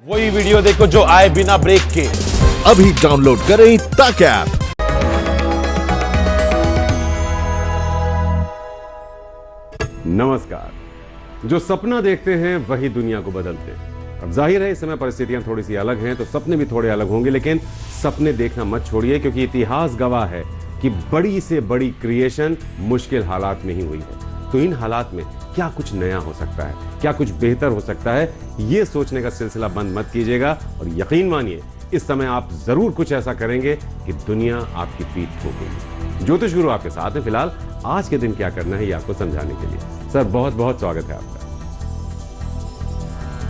वही वीडियो देखो जो आए बिना ब्रेक के। अभी डाउनलोड करें तक ऐप। नमस्कार। जो सपना देखते हैं वही दुनिया को बदलते हैं। अब जाहिर है इस समय परिस्थितियां थोड़ी सी अलग हैं तो सपने भी थोड़े अलग होंगे, लेकिन सपने देखना मत छोड़िए, क्योंकि इतिहास गवाह है कि बड़ी से बड़ी क्रिएशन मुश्किल हालात में ही हुई है। तो इन हालात में क्या कुछ नया हो सकता है, क्या कुछ बेहतर हो सकता है, ये सोचने का सिलसिला बंद मत कीजिएगा। और यकीन मानिए इस समय आप जरूर कुछ ऐसा करेंगे कि दुनिया आपकी पीठ ठोकेगी। ज्योतिष गुरु आपके साथ है। फिलहाल आज के दिन क्या करना है ये आपको समझाने के लिए सर बहुत बहुत स्वागत है आपका।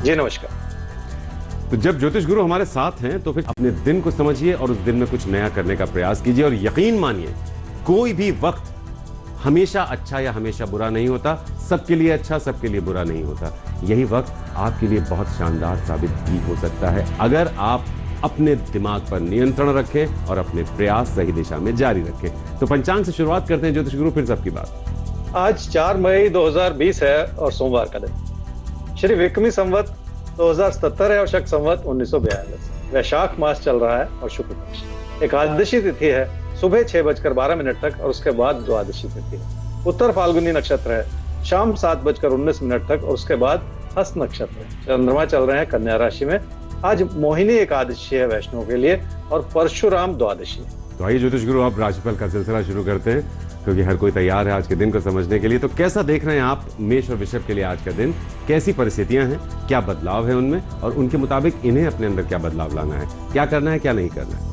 जी नमस्कार। तो जब ज्योतिष गुरु हमारे साथ हैं तो फिर अपने दिन को समझिए और उस दिन में कुछ नया करने का प्रयास कीजिए। और यकीन मानिए कोई भी वक्त हमेशा अच्छा या हमेशा बुरा नहीं होता, सबके लिए अच्छा सबके लिए बुरा नहीं होता। यही वक्त आपके लिए बहुत शानदार साबित भी हो सकता है अगर आप अपने दिमाग पर नियंत्रण रखें और अपने प्रयास सही दिशा में जारी रखें। तो पंचांग से शुरुआत करते हैं ज्योतिष गुरु, फिर सबकी बात। आज 4 मई 2020 है और सोमवार का दिन। श्री विक्रमी संवत 2077 है और शक संवत 1942। वैशाख मास चल रहा है और शुक्ल पक्ष। एकादशी तिथि है सुबह 6:12 तक और उसके बाद द्वादशी तिथि है। उत्तर फाल्गुनी नक्षत्र है शाम 7:19 तक और उसके बाद हस्त नक्षत्र है। चंद्रमा चल रहे हैं कन्या राशि में। आज मोहिनी एकादशी है वैष्णव के लिए और परशुराम द्वादशी है। तो आइए ज्योतिष गुरु आप राशिफल का सिलसिला शुरू करते हैं, क्योंकि हर कोई तैयार है आज के दिन को समझने के लिए। तो कैसा देख रहे हैं आप मेष और वृषभ के लिए आज का दिन? कैसी परिस्थितियां हैं, क्या बदलाव है उनमें, और उनके मुताबिक इन्हें अपने अंदर क्या बदलाव लाना है, क्या करना है क्या नहीं करना है?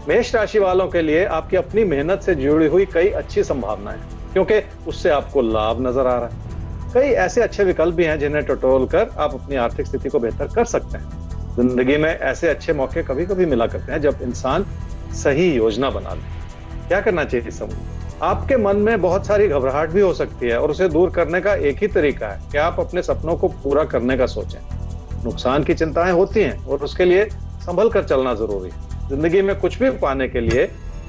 मेष राशि वालों के लिए आपकी अपनी मेहनत से जुड़ी हुई कई अच्छी संभावनाएं हैं, क्योंकि उससे आपको लाभ नजर आ रहा है। कई ऐसे अच्छे विकल्प भी हैं जिन्हें टटोल कर आप अपनी आर्थिक स्थिति को बेहतर कर सकते हैं। जिंदगी में ऐसे अच्छे मौके कभी कभी मिला करते हैं जब इंसान सही योजना बना ले। क्या करना चाहिए इस समय? आपके मन में बहुत सारी घबराहट भी हो सकती है और उसे दूर करने का एक ही तरीका है कि आप अपने सपनों को पूरा करने का सोचें। नुकसान की चिंताएं होती हैं और उसके लिए संभल कर चलना जरूरी है। जिंदगी में कुछ भी पाने के लिए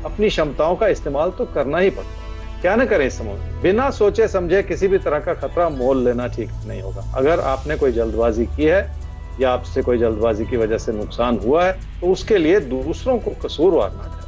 अपनी क्षमताओं का इस्तेमाल तो करना ही पड़ता है। क्या न करें इस समय? बिना सोचे समझे किसी भी तरह का खतरा मोल लेना ठीक नहीं होगा। अगर आपने कोई जल्दबाजी की है या आपसे कोई जल्दबाजी की वजह से नुकसान हुआ है तो उसके लिए दूसरों को कसूरवार ना करें।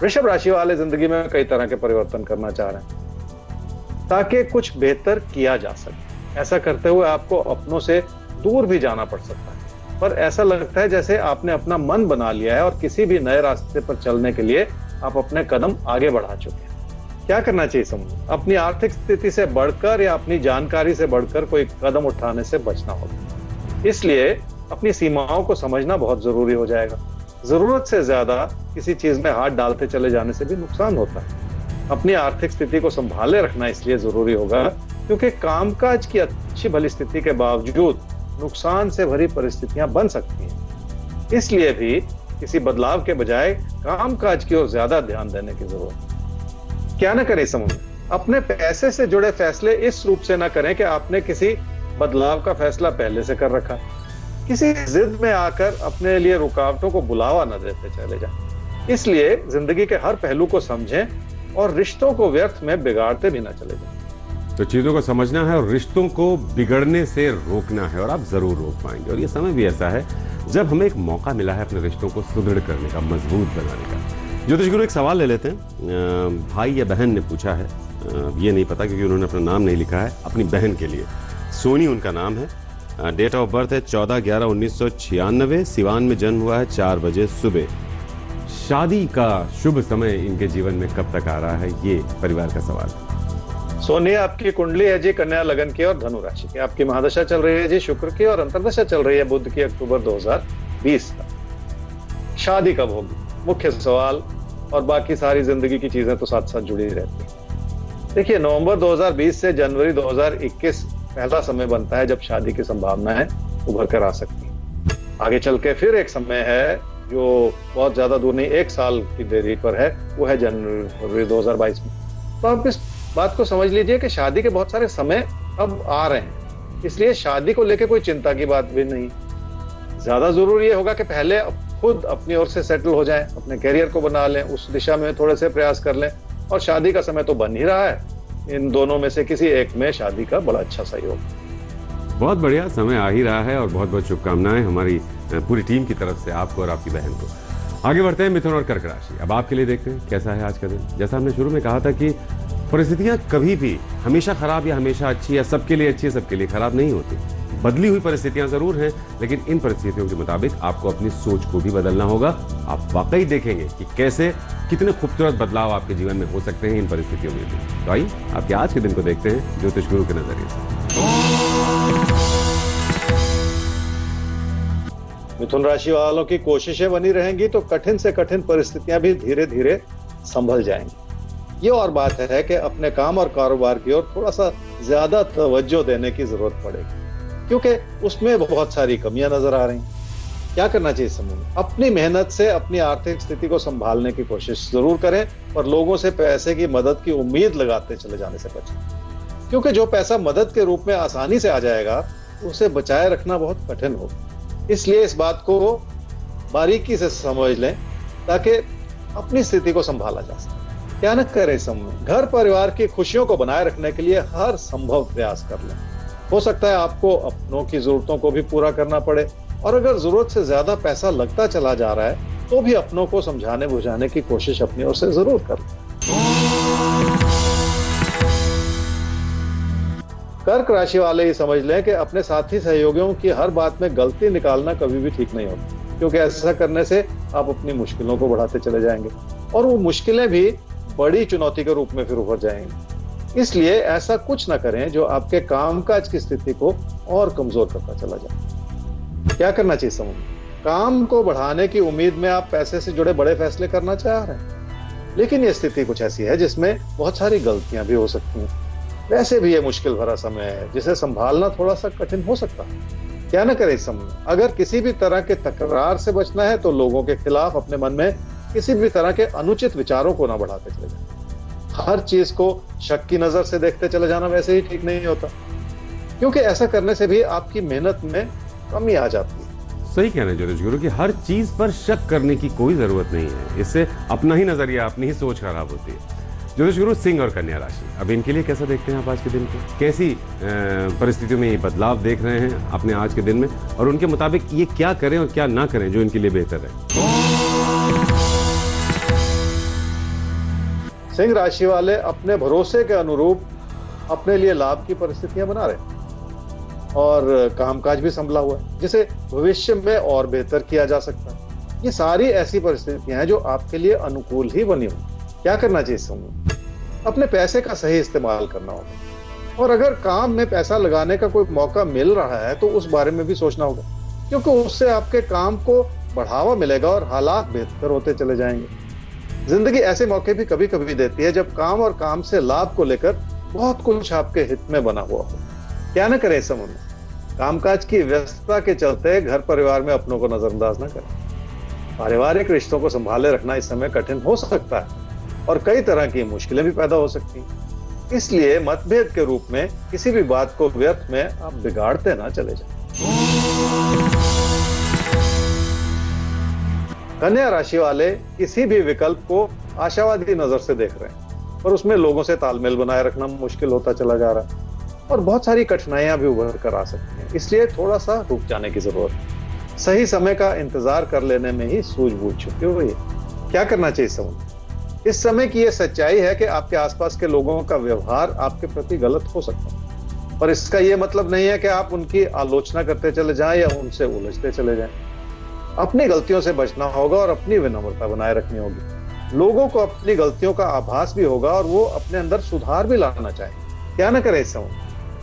वृषभ राशि वाले जिंदगी में कई तरह के परिवर्तन करना चाह रहे हैं ताकि कुछ बेहतर किया जा सके। ऐसा करते हुए आपको अपनों से दूर भी जाना पड़ सकता है, पर ऐसा लगता है जैसे आपने अपना मन बना लिया है और किसी भी नए रास्ते पर चलने के लिए आप अपने कदम आगे बढ़ा चुके हैं। क्या करना चाहिए समझो? अपनी आर्थिक स्थिति से बढ़कर या अपनी जानकारी से बढ़कर कोई कदम उठाने से बचना होगा। इसलिए अपनी सीमाओं को समझना बहुत जरूरी हो जाएगा। जरूरत से ज्यादा किसी चीज में हाथ डालते चले जाने से भी नुकसान होता है। अपनी आर्थिक स्थिति को संभाले रखना इसलिए जरूरी होगा क्योंकि कामकाज की अच्छी भली स्थिति के बावजूद नुकसान से भरी परिस्थितियां बन सकती हैं। इसलिए भी किसी बदलाव के बजाय कामकाज की ओर ज्यादा ध्यान देने की जरूरत है। क्या न करें समझ? अपने पैसे से जुड़े फैसले इस रूप से न करें कि आपने किसी बदलाव का फैसला पहले से कर रखा। किसी जिद में आकर अपने लिए रुकावटों को बुलावा न देते चले जाएं। इसलिए जिंदगी के हर पहलू को समझें और रिश्तों को व्यर्थ में बिगाड़ते भी न चले जाएं। तो चीजों को समझना है और रिश्तों को बिगड़ने से रोकना है, और आप जरूर रोक पाएंगे। और ये समय भी ऐसा है जब हमें एक मौका मिला है अपने रिश्तों को सुदृढ़ करने का, मजबूत बनाने का। ज्योतिष गुरु एक सवाल ले लेते हैं। भाई या बहन ने पूछा है, ये नहीं पता क्योंकि उन्होंने अपना नाम नहीं लिखा है, अपनी बहन के लिए। सोनी उनका नाम है। डेट ऑफ बर्थ है 14/11/1996। सिवान में जन्म हुआ है 4 बजे सुबह। शादी का शुभ समय इनके जीवन में कब तक आ रहा है, ये परिवार का सवाल है। सोनी आपकी कुंडली है जी कन्या लगन की और धनु राशि की। आपकी महादशा चल रही है जी शुक्र की और अंतर्दशा चल रही है बुध की अक्टूबर 2020 तक। शादी कब होगी मुख्य सवाल, और बाकी सारी जिंदगी की चीजें तो साथ साथ जुड़ी रहती है। देखिए, नवंबर 2020 से जनवरी 2021 पहला समय बनता है जब शादी की संभावनाएं उभर कर आ सकती है। आगे चल के फिर एक समय है जो बहुत ज्यादा दूर नहीं, 1 साल की देरी पर है, वो है जनवरी 2022 में। तो आप इस बात को समझ लीजिए कि शादी के बहुत सारे समय अब आ रहे हैं। इसलिए शादी को लेकर कोई चिंता की बात भी नहीं। ज्यादा जरूरी ये होगा कि पहले खुद अपनी ओर से सेटल हो जाएं, अपने कैरियर को बना लें, उस दिशा में थोड़े से प्रयास कर लें, और शादी का समय तो बन ही रहा है। इन दोनों में से किसी एक में शादी का बड़ा अच्छा सहयोग। बहुत बढ़िया, समय आ ही रहा है और बहुत बहुत शुभकामनाएं हमारी पूरी टीम की तरफ से आपको और आपकी बहन को। आगे बढ़ते हैं मिथुन और कर्क राशि। अब आपके लिए देखते हैं कैसा है आज का दिन। जैसा हमने शुरू में कहा था कि परिस्थितियां कभी भी हमेशा खराब या हमेशा अच्छी या सबके लिए अच्छी सबके लिए खराब नहीं होती। बदली हुई परिस्थितियां जरूर हैं, लेकिन इन परिस्थितियों के मुताबिक आपको अपनी सोच को भी बदलना होगा। आप वाकई देखेंगे कि कैसे कितने खूबसूरत बदलाव आपके जीवन में हो सकते हैं इन परिस्थितियों में भी। तो आइए आपके आज के दिन को देखते हैं ज्योतिष गुरु के नजरिए से। मिथुन राशि वालों की कोशिशें बनी रहेंगी तो कठिन से कठिन परिस्थितियां भी धीरे धीरे संभल जाएंगी। ये और बात है कि अपने काम और कारोबार की ओर थोड़ा सा ज्यादा तवज्जो देने की जरूरत पड़ेगी, क्योंकि उसमें बहुत सारी कमियां नजर आ रही हैं। क्या करना चाहिए समूह में? अपनी मेहनत से अपनी आर्थिक स्थिति को संभालने की कोशिश जरूर करें, और लोगों से पैसे की मदद की उम्मीद लगाते चले जाने से बचें, क्योंकि जो पैसा मदद के रूप में आसानी से आ जाएगा उसे बचाए रखना बहुत कठिन होगा। इसलिए इस बात को बारीकी से समझ लें ताकि अपनी स्थिति को संभाला जा सके। क्या न करें समूह? घर परिवार की खुशियों को बनाए रखने के लिए हर संभव प्रयास कर लें। हो सकता है आपको अपनों की जरूरतों को भी पूरा करना पड़े, और अगर जरूरत से ज्यादा पैसा लगता चला जा रहा है तो भी अपनों को समझाने बुझाने की कोशिश अपनी ओर से जरूर कर लें। कर्क राशि वाले ही समझ लें कि अपने साथी सहयोगियों की हर बात में गलती निकालना कभी भी ठीक नहीं होता, क्योंकि ऐसा करने से आप अपनी मुश्किलों को बढ़ाते चले जाएंगे और वो मुश्किलें भी बड़ी चुनौती के रूप में फिर उभर जाएंगी। इसलिए ऐसा कुछ ना करें जो आपके कामकाज की स्थिति को और कमजोर करता चला जाए। क्या करना चाहिए समूह? काम को बढ़ाने की उम्मीद में आप पैसे से जुड़े बड़े फैसले करना चाह रहे हैं, लेकिन ये स्थिति कुछ ऐसी है जिसमें बहुत सारी गलतियां भी हो सकती हैं। वैसे भी ये मुश्किल भरा समय है जिसे संभालना थोड़ा सा कठिन हो सकता है। क्या न करें इस समय? अगर किसी भी तरह के तकरार से बचना है तो लोगों के खिलाफ अपने मन में किसी भी तरह के अनुचित विचारों को ना बढ़ाते चले जाएं। हर चीज को शक की नजर से देखते चले जाना वैसे ही ठीक नहीं होता, क्योंकि ऐसा करने से भी आपकी मेहनत में कमी आ जाती है। सही कहना है ज्योतिष गुरु कि हर चीज पर शक करने की कोई जरूरत नहीं है। इससे अपना ही नजरिया, अपनी ही सोच खराब होती है। ज्योतिष गुरु सिंह और कन्या राशि, अब इनके लिए कैसा देखते हैं आप आज के दिन को? कैसी परिस्थितियों में ये बदलाव देख रहे हैं अपने आज के दिन में, और उनके मुताबिक ये क्या करें और क्या ना करें जो इनके लिए बेहतर है? सिंह राशि वाले अपने भरोसे के अनुरूप अपने लिए लाभ की परिस्थितियां बना रहे हैं और कामकाज भी संभला हुआ है, जिसे भविष्य में और बेहतर किया जा सकता है। ये सारी ऐसी परिस्थितियां हैं जो आपके लिए अनुकूल ही बनी हुई। क्या करना चाहिए समूह? अपने पैसे का सही इस्तेमाल करना होगा, और अगर काम में पैसा लगाने का कोई मौका मिल रहा है तो उस बारे में भी सोचना होगा, क्योंकि उससे आपके काम को बढ़ावा मिलेगा और हालात बेहतर होते चले जाएंगे। जिंदगी ऐसे मौके भी कभी कभी देती है जब काम और काम से लाभ को लेकर बहुत कुछ आपके हित में बना हुआ हो। क्या न करें समूह में? कामकाज की व्यस्तता के चलते घर परिवार में अपनों को नजरअंदाज न करें। पारिवारिक रिश्तों को संभाले रखना इस समय कठिन हो सकता है और कई तरह की मुश्किलें भी पैदा हो सकती हैं। इसलिए मतभेद के रूप में किसी भी बात को व्यर्थ में आप बिगाड़ते ना चले जाएं। कन्या राशि वाले किसी भी विकल्प को आशावादी नजर से देख रहे हैं, पर उसमें लोगों से तालमेल बनाए रखना मुश्किल होता चला जा रहा है और बहुत सारी कठिनाइयां भी उभर कर आ सकती हैं। इसलिए थोड़ा सा रुक जाने की जरूरत है। सही समय का इंतजार कर लेने में ही सूझबूझ छुपी हुई है। क्या करना चाहिए समूह? इस समय की यह सच्चाई है कि आपके आसपास के लोगों का व्यवहार आपके प्रति गलत हो सकता है, पर इसका यह मतलब नहीं है कि आप उनकी आलोचना करते चले जाएं या उनसे उलझते चले जाएं। अपनी गलतियों से बचना होगा और अपनी विनम्रता बनाए रखनी होगी। लोगों को अपनी गलतियों का आभास भी होगा और वो अपने अंदर सुधार भी लाना चाहें। क्या न करें इस समय?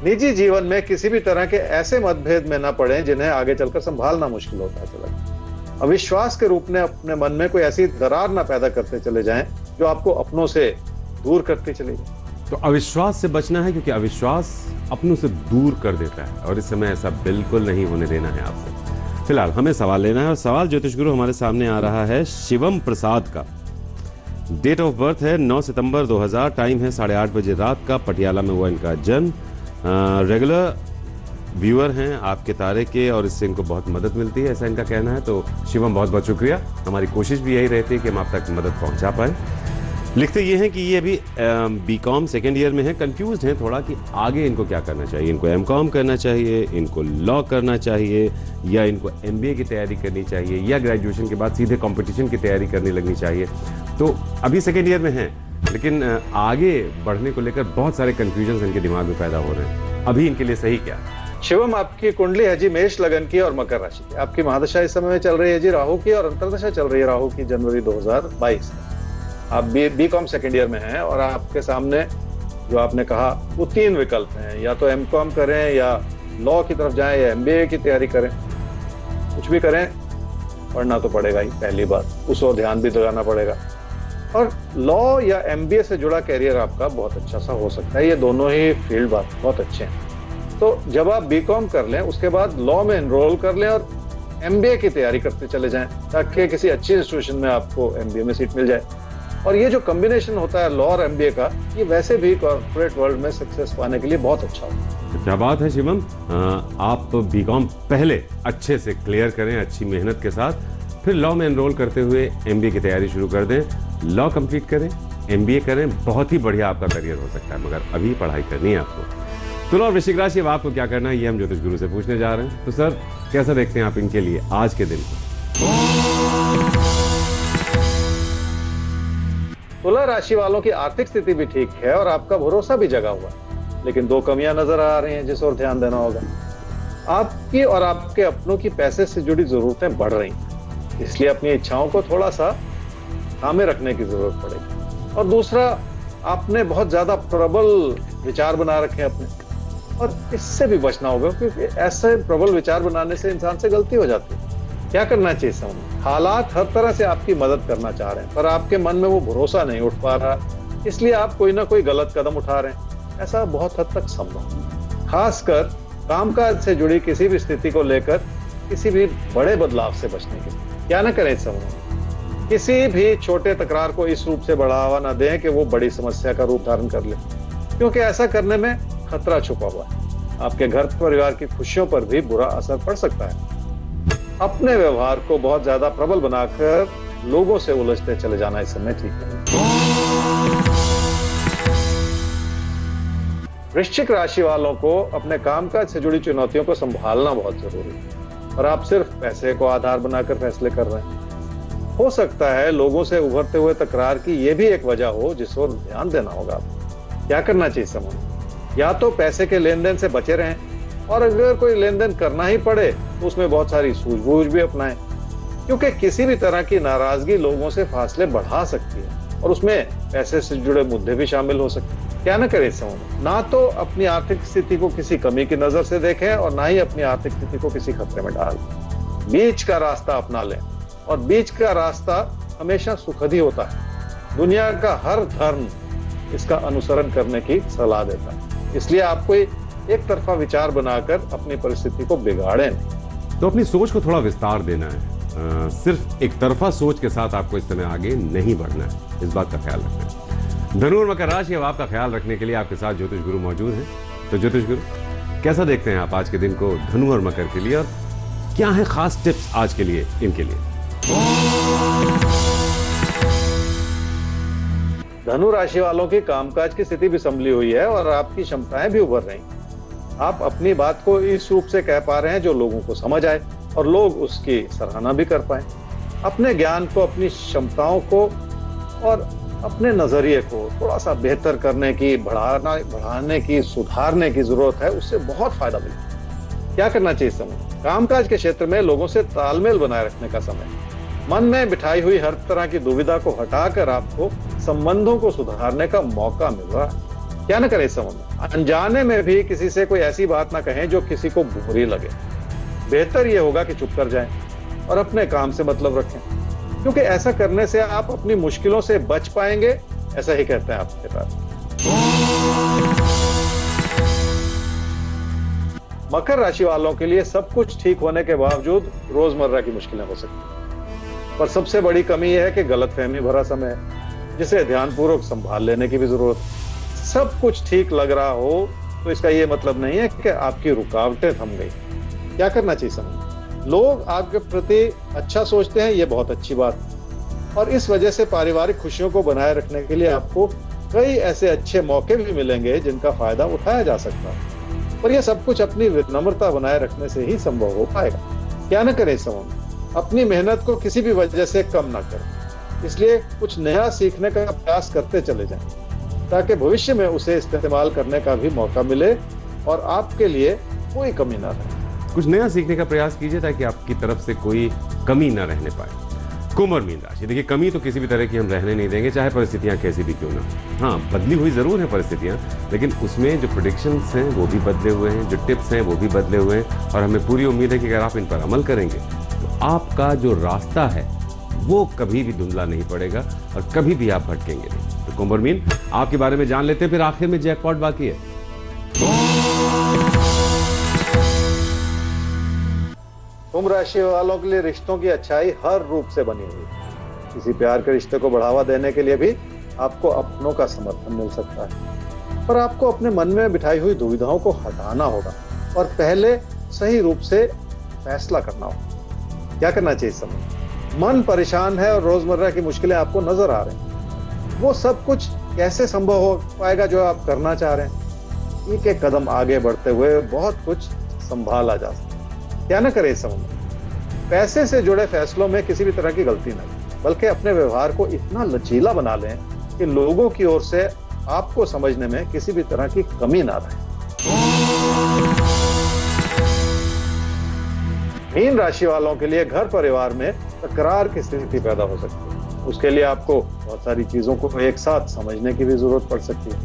निजी जीवन में किसी भी तरह के ऐसे मतभेद में न पड़े जिन्हें आगे चलकर संभालना मुश्किल होता चला। अविश्वास के रूप में अपने मन में कोई ऐसी दरार ना पैदा करते चले जाएं जो आपको अपनों से दूर करते चले जाए। तो अविश्वास से बचना है, क्योंकि अविश्वास अपनों से दूर कर देता है और इस समय ऐसा बिल्कुल नहीं होने देना है आपको। फिलहाल हमें सवाल लेना है और सवाल ज्योतिष गुरु हमारे सामने आ रहा है शिवम प्रसाद का। डेट ऑफ बर्थ है 9 सितंबर 2000, टाइम है 8:30 बजे रात का। पटियाला में हुआ इनका जन्म। रेगुलर व्यूअर हैं आपके तारे के और इससे इनको बहुत मदद मिलती है, ऐसा इनका कहना है। तो शिवम बहुत बहुत शुक्रिया। हमारी कोशिश भी यही रहती है कि हम आप तक मदद पहुंचा पाएं। लिखते ये हैं कि ये अभी बीकॉम सेकेंड ईयर में है, कंफ्यूज हैं थोड़ा कि आगे इनको क्या करना चाहिए। इनको एमकॉम करना चाहिए, इनको लॉ करना चाहिए, या इनको एमबीए की तैयारी करनी चाहिए, या ग्रेजुएशन के बाद सीधे कंपटीशन की तैयारी करने लगनी चाहिए। तो अभी सेकेंड ईयर में हैं, लेकिन आगे बढ़ने को लेकर बहुत सारे कंफ्यूजन इनके दिमाग में पैदा हो रहे हैं। अभी इनके लिए सही क्या है? शिवम, आपकी कुंडली है जी मेष लगन की और मकर राशि की। आपकी महादशा इस समय में चल रही है जी राहु की, और अंतर्दशा चल रही है राहु की जनवरी 2022 में। आप बीकॉम सेकेंड ईयर में हैं और आपके सामने जो आपने कहा वो 3 विकल्प हैं, या तो एमकॉम करें, या लॉ की तरफ जाएं, या एमबीए की तैयारी करें। कुछ भी करें, पढ़ना तो पड़ेगा ही, पहली बात, उस ओर ध्यान भी लगाना पड़ेगा। और लॉ या एमबीए से जुड़ा कैरियर आपका बहुत अच्छा सा हो सकता है। ये दोनों ही फील्ड बहुत अच्छे हैं। तो जब आप बीकॉम कर लें, उसके बाद लॉ में एनरोल कर लें और एमबीए की तैयारी करते चले जाएं, ताकि किसी अच्छी इंस्टीट्यूशन में आपको एमबीए में सीट मिल जाए। और ये जो कॉम्बिनेशन होता है लॉ और एमबीए का, ये वैसे भी कॉर्पोरेट वर्ल्ड में सक्सेस पाने के लिए बहुत अच्छा होता है। क्या बात है शिवम, आप बीकॉम पहले अच्छे से क्लियर करें अच्छी मेहनत के साथ, फिर लॉ में एनरोल करते हुए एमबीए की तैयारी शुरू कर दें। लॉ कंप्लीट करें, एमबीए करें, बहुत ही बढ़िया आपका करियर हो सकता है, मगर अभी पढ़ाई करनी है आपको। तुला और वृश्चिक राशि, अब आपको क्या करना है ये हम ज्योतिष गुरु से पूछने जा रहे हैं। तो सर, कैसा देखते हैं आप इनके लिए आज के दिन? तुला राशि वालों की आर्थिक स्थिति भी ठीक है और आपका भरोसा भी जगा हुआ है, लेकिन 2 कमियां नजर आ रही हैं जिस ओर ध्यान देना होगा। आपकी और आपके अपनों की पैसे से जुड़ी जरूरतें बढ़ रही हैं, इसलिए अपनी इच्छाओं को थोड़ा सा थामे रखने की जरूरत पड़ेगी। और दूसरा, आपने बहुत ज्यादा प्रबल विचार बना रखे हैं अपने, और इससे भी बचना होगा, क्योंकि ऐसे प्रबल विचार बनाने से इंसान से गलती हो जाती है। क्या करना चाहिए समझ? हालात हर तरह से आपकी मदद करना चाह रहे हैं, पर आपके मन में वो भरोसा नहीं उठ पा रहा, इसलिए आप कोई ना कोई गलत कदम उठा रहे हैं। ऐसा बहुत हद तक संभव, खासकर कामकाज से जुड़ी किसी भी स्थिति को लेकर किसी भी बड़े बदलाव से बचने के लिए। क्या ना करें इस समय? किसी भी छोटे तकरार को इस रूप से बढ़ावा ना दें कि वो बड़ी समस्या का रूप धारण कर ले, क्योंकि ऐसा करने में खतरा छुपा हुआ है। आपके घर परिवार की खुशियों पर भी बुरा असर पड़ सकता है। अपने व्यवहार को बहुत ज्यादा प्रबल बनाकर लोगों से उलझते चले जाना इस समय ठीक नहीं। वृश्चिक राशि वालों को अपने कामकाज से जुड़ी चुनौतियों को संभालना बहुत जरूरी है, और आप सिर्फ पैसे को आधार बनाकर फैसले कर रहे हैं। हो सकता है लोगों से उभरते हुए तकरार की यह भी एक वजह हो जिस ओर ध्यान देना होगा आपको। क्या करना चाहिए समझ? या तो पैसे के लेन देन से बचे रहें, और अगर कोई लेन देन करना ही पड़े तो उसमें बहुत सारी सूझबूझ भी अपनाएं, क्योंकि किसी भी तरह की नाराजगी लोगों से फासले बढ़ा सकती है, और उसमें पैसे से जुड़े मुद्दे भी शामिल हो सकते हैं। क्या न करें समझ? ना तो अपनी आर्थिक स्थिति को किसी कमी की नजर से देखें, और ना ही अपनी आर्थिक स्थिति को किसी खतरे में डाल। बीच का रास्ता अपना लें, और बीच का रास्ता हमेशा सुखद ही होता है। दुनिया का हर धर्म इसका अनुसरण करने की सलाह देता है, इसलिए आपको एक तरफा विचार बनाकर अपनी परिस्थिति को बिगाड़ें नहीं। तो अपनी सोच को थोड़ा विस्तार देना है, सिर्फ एक तरफा सोच के साथ आपको इस समय आगे नहीं बढ़ना है, इस बात का ख्याल रखना है। धनु और मकर राशि, अब आपका ख्याल रखने के लिए आपके साथ ज्योतिष गुरु मौजूद हैं। तो ज्योतिष गुरु, कैसा देखते हैं आप आज के दिन को धनु और मकर के लिए, और क्या है खास टिप्स आज के लिए इनके लिए? धनु राशि वालों की कामकाज की स्थिति भी संभली हुई है और आपकी क्षमताएं भी उभर रही हैं। आप अपनी बात को इस रूप से कह पा रहे हैं जो लोगों को समझ आए और लोग उसकी सराहना भी कर पाए। अपने ज्ञान को, अपनी क्षमताओं को और अपने नजरिए को थोड़ा सा बेहतर करने की, बढ़ाने की, सुधारने की जरूरत है। उससे बहुत फायदा मिलेगा। क्या करना चाहिए समय? कामकाज के क्षेत्र में लोगों से तालमेल बनाए रखने का समय। मन में बिठाई हुई हर तरह की दुविधा को हटाकर आपको संबंधों को सुधारने का मौका मिल रहा है। क्या न करें इस समय? अनजाने में भी किसी से कोई ऐसी बात ना कहें जो किसी को बुरी लगे। बेहतर यह होगा कि चुप कर जाएं और अपने काम से मतलब रखें, क्योंकि ऐसा करने से आप अपनी मुश्किलों से बच पाएंगे, ऐसा ही कहते हैं आपके पास। मकर राशि वालों के लिए सब कुछ ठीक होने के बावजूद रोजमर्रा की मुश्किलें हो सकती हैं, पर सबसे बड़ी कमी यह है कि गलतफहमी भरा समय है, जिसे ध्यानपूर्वक संभाल लेने की भी जरूरत है। सब कुछ ठीक लग रहा हो तो इसका यह मतलब नहीं है कि आपकी रुकावटें थम गई। क्या करना चाहिए समय? लोग आपके प्रति अच्छा सोचते हैं, यह बहुत अच्छी बात, और इस वजह से पारिवारिक खुशियों को बनाए रखने के लिए आपको कई ऐसे अच्छे मौके भी मिलेंगे जिनका फायदा उठाया जा सकता है। पर यह सब कुछ अपनी विनम्रता बनाए रखने से ही संभव हो पाएगा। क्या न करें इस समय में, अपनी मेहनत को किसी भी वजह से कम ना करें। इसलिए कुछ नया सीखने का प्रयास करते चले जाएं, ताकि भविष्य में उसे इस्तेमाल करने का भी मौका मिले और आपके लिए कोई कमी ना रहे। कुछ नया सीखने का प्रयास कीजिए ताकि आपकी तरफ से कोई कमी ना रहने पाए। कुंभ और मीन राशि, देखिए कमी तो किसी भी तरह की हम रहने नहीं देंगे, चाहे परिस्थितियां कैसी भी क्यों ना। हाँ, बदली हुई जरूर है परिस्थितियां, लेकिन उसमें जो प्रेडिक्शंस हैं वो भी बदले हुए हैं, जो टिप्स हैं वो भी बदले हुए हैं, और हमें पूरी उम्मीद है कि अगर आप इन पर अमल करेंगे तो आपका जो रास्ता है वो कभी भी धुंधला नहीं पड़ेगा और कभी भी आप भटकेंगे नहीं। तो कुंभ और मीन, आपके बारे में जान लेते हैं, फिर आखिर में जैकपॉट बाकी है। कुंभ राशि वालों के लिए रिश्तों की अच्छाई हर रूप से बनी हुई है। किसी प्यार के रिश्ते को बढ़ावा देने के लिए भी आपको अपनों का समर्थन मिल सकता है, पर आपको अपने मन में बिठाई हुई दुविधाओं को हटाना होगा और पहले सही रूप से फैसला करना होगा। क्या करना चाहिए इस समय? मन परेशान है और रोजमर्रा की मुश्किलें आपको नजर आ रही हैं। वो सब कुछ कैसे संभव हो पाएगा जो आप करना चाह रहे हैं? एक एक कदम आगे बढ़ते हुए बहुत कुछ संभाला जा सकता है। क्या न करें इस समय में? पैसे से जुड़े फैसलों में किसी भी तरह की गलती न करें, बल्कि अपने व्यवहार को इतना लचीला बना लें कि लोगों की ओर से आपको समझने में किसी भी तरह की कमी ना रहे। मीन राशि वालों के लिए घर परिवार में तकरार की स्थिति पैदा हो सकती है। उसके लिए आपको बहुत सारी चीजों को एक साथ समझने की भी जरूरत पड़ सकती है।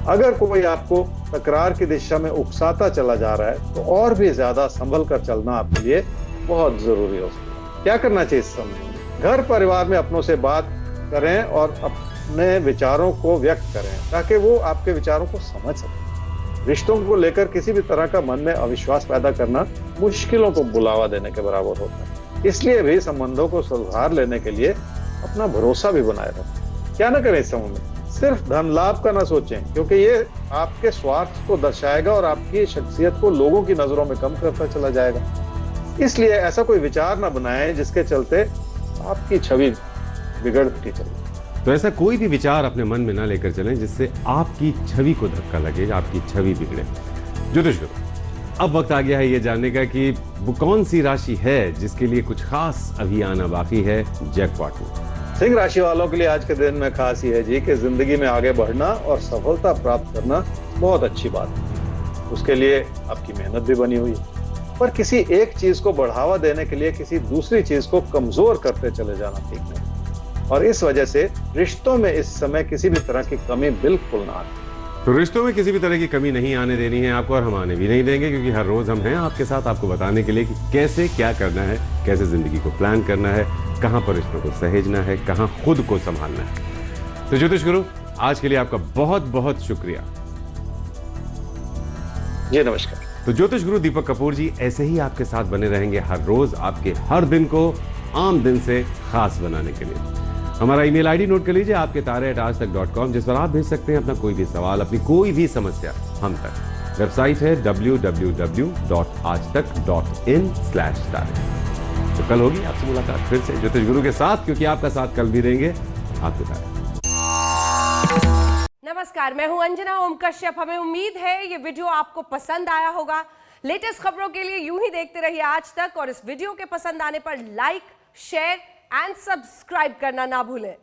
अगर कोई आपको तकरार की दिशा में उकसाता चला जा रहा है तो और भी ज्यादा संभल कर चलना आपके लिए बहुत जरूरी हो सकता है। क्या करना चाहिए इस समय? घर परिवार में अपनों से बात करें और अपने विचारों को व्यक्त करें ताकि वो आपके विचारों को समझ सकें। रिश्तों को लेकर किसी भी तरह का मन में अविश्वास पैदा करना मुश्किलों को बुलावा देने के बराबर होता है। इसलिए भी संबंधों को सुधार लेने के लिए अपना भरोसा भी बनाए रखें। क्या न करें इस समय में? सिर्फ धन लाभ का ना सोचें, क्योंकि ये आपके स्वार्थ को दर्शाएगा और आपकी शख्सियत को लोगों की नजरों में कम करता चला जाएगा। इसलिए ऐसा कोई विचार ना बनाएं जिसके चलते आपकी छवि बिगड़ती चले। तो ऐसा कोई भी विचार अपने मन में ना लेकर चलें जिससे आपकी छवि को धक्का लगे, आपकी छवि बिगड़े। ज्योतिष गुरु, अब वक्त आ गया है ये जानने का कि वो कौन सी राशि है जिसके लिए कुछ खास अभी आना बाकी है जैकपॉट में। सिंह राशि वालों के लिए आज के दिन में खास ये है जी कि जिंदगी में आगे बढ़ना और सफलता प्राप्त करना बहुत अच्छी बात है। उसके लिए आपकी मेहनत भी बनी हुई है, पर किसी एक चीज को बढ़ावा देने के लिए किसी दूसरी चीज को कमजोर करते चले जाना ठीक नहीं, और इस वजह से रिश्तों में इस समय किसी भी तरह की कमी बिल्कुल ना आए। तो रिश्तों में किसी भी तरह की कमी नहीं आने देनी है आपको, और हम आने भी नहीं देंगे, क्योंकि हर रोज हम हैं आपके साथ आपको बताने के लिए कि कैसे क्या करना है, कैसे जिंदगी को प्लान करना है, कहां पर रिश्तों को सहेजना है, कहां खुद को संभालना है। तो ज्योतिष गुरु, आज के लिए आपका बहुत बहुत शुक्रिया। जी नमस्कार। तो ज्योतिष गुरु दीपक कपूर जी ऐसे ही आपके साथ बने रहेंगे हर रोज, आपके हर दिन को आम दिन से खास बनाने के लिए। हमारा ईमेल आईडी नोट कर लीजिए, आपके तारे@aajtak.com, जिस पर आप भेज सकते हैं अपना कोई भी सवाल, अपनी कोई भी समस्या हम तक। वेबसाइट है www.aajtak.in/तारे। तो कल होगी आपसे मुलाकात फिर से ज्योतिष गुरु के साथ, क्योंकि आपका साथ कल भी देंगे आपके तारे। नमस्कार, मैं हूं अंजना ओम कश्यप। हमें उम्मीद है ये वीडियो आपको पसंद आया होगा। लेटेस्ट खबरों के लिए यूं ही देखते रहिए आज तक, और इस वीडियो के पसंद आने पर लाइक, शेयर एंड सब्सक्राइब करना ना भूलें।